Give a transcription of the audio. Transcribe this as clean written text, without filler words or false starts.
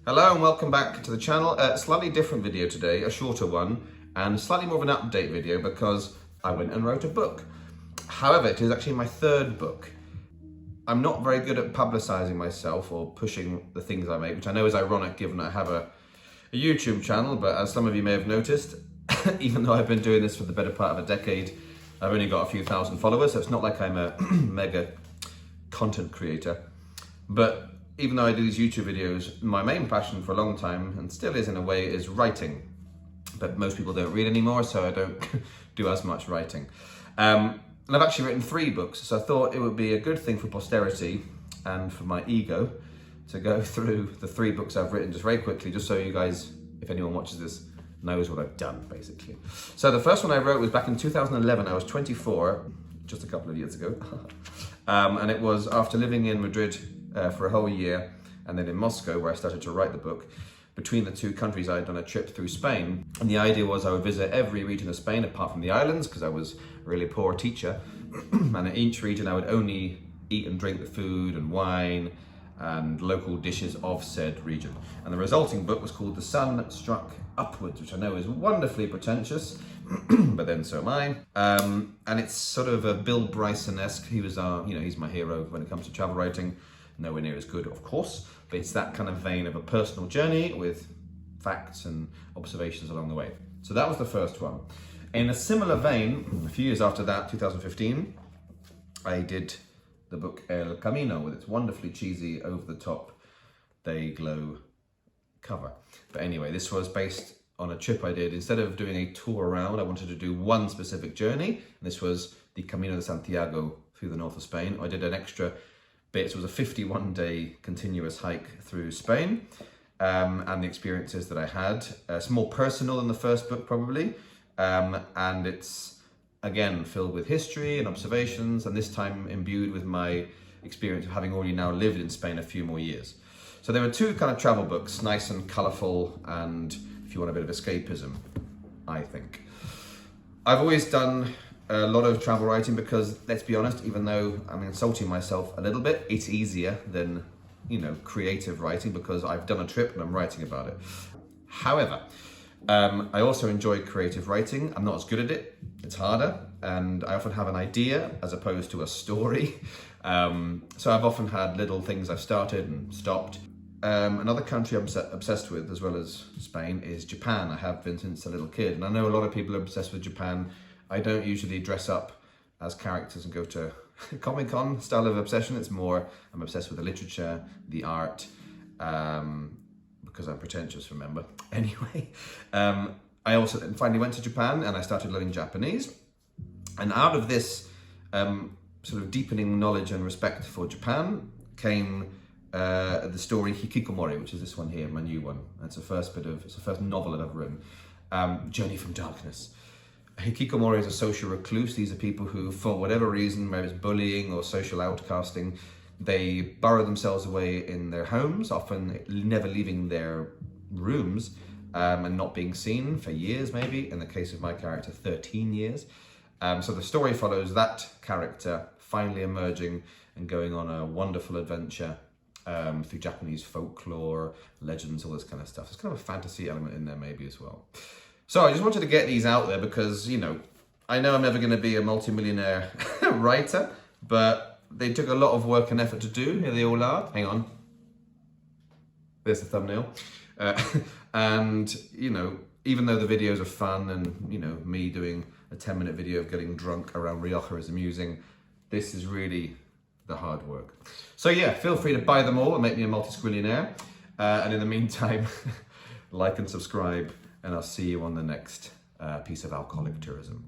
Hello and welcome back to the channel. A slightly different video today, a shorter one, and slightly more of an update video because I went and wrote a book. However, it is actually my third book. I'm not very good at publicizing myself or pushing the things I make, which I know is ironic given I have a YouTube channel, but as some of you may have noticed, even though I've been doing this for the better part of a decade, I've only got a few thousand followers, so it's not like I'm a mega content creator. But even though I do these YouTube videos, my main passion for a long time, and still is in a way, is writing. But most people don't read anymore, so I don't do as much writing. And I've actually written 3 books, so I thought it would be a good thing for posterity and for my ego to go through the 3 books I've written just very quickly, just so you guys, if anyone watches this, knows what I've done, basically. So the first one I wrote was back in 2011. I was 24, just a couple of years ago. And it was after living in Madrid for a whole year, and then in Moscow, where I started to write the book. Between the 2 countries, I had done a trip through Spain, and the idea was I would visit every region of Spain apart from the islands, because I was a really poor teacher. And in each region, I would only eat and drink the food and wine and local dishes of said region. And the resulting book was called The Sun Struck Upwards, which I know is wonderfully pretentious, but then so am I. And it's sort of a Bill Bryson-esque. He was he's my hero when it comes to travel writing. Nowhere near as good, of course, but it's that kind of vein of a personal journey with facts and observations along the way. So that was the first one. In a similar vein, a few years after that, 2015, I did the book El Camino with its wonderfully cheesy, over-the-top day glow cover. But anyway, this was based on a trip I did. Instead of doing a tour around, I wanted to do one specific journey. And this was the Camino de Santiago through the north of Spain. I did an extra bit. It was a 51-day continuous hike through Spain, and the experiences that I had. It's more personal than the first book, probably. And it's, again, filled with history and observations, and this time imbued with my experience of having already now lived in Spain a few more years. So there were 2 kind of travel books, nice and colourful, and if you want a bit of escapism, I think. I've always done a lot of travel writing because, let's be honest, even though I'm insulting myself a little bit, it's easier than, creative writing because I've done a trip and I'm writing about it. However, I also enjoy creative writing. I'm not as good at it. It's harder, and I often have an idea as opposed to a story. So I've often had little things I've started and stopped. Another country I'm obsessed with, as well as Spain, is Japan. I have been since a little kid, and I know a lot of people are obsessed with Japan. I don't usually dress up as characters and go to Comic-Con style of obsession. It's more, I'm obsessed with the literature, the art, because I'm pretentious, remember. Anyway, I also finally went to Japan and I started learning Japanese. And out of this sort of deepening knowledge and respect for Japan came the story Hikikomori, which is this one here, my new one. It's the first novel that I've written, Journey from Darkness. Hikikomori is a social recluse. These are people who, for whatever reason, whether it's bullying or social outcasting, they burrow themselves away in their homes, often never leaving their rooms, and not being seen for years, maybe. In the case of my character, 13 years. So the story follows that character finally emerging and going on a wonderful adventure through Japanese folklore, legends, all this kind of stuff. There's kind of a fantasy element in there maybe as well. So I just wanted to get these out there because, I know I'm never going to be a multi-millionaire writer, but they took a lot of work and effort to do. Here they all are. Hang on. There's the thumbnail. And, even though the videos are fun and, me doing a 10-minute video of getting drunk around Rioja is amusing, this is really the hard work. So yeah, feel free to buy them all and make me a multi-squillionaire. And in the meantime, like and subscribe. And I'll see you on the next piece of alcoholic tourism.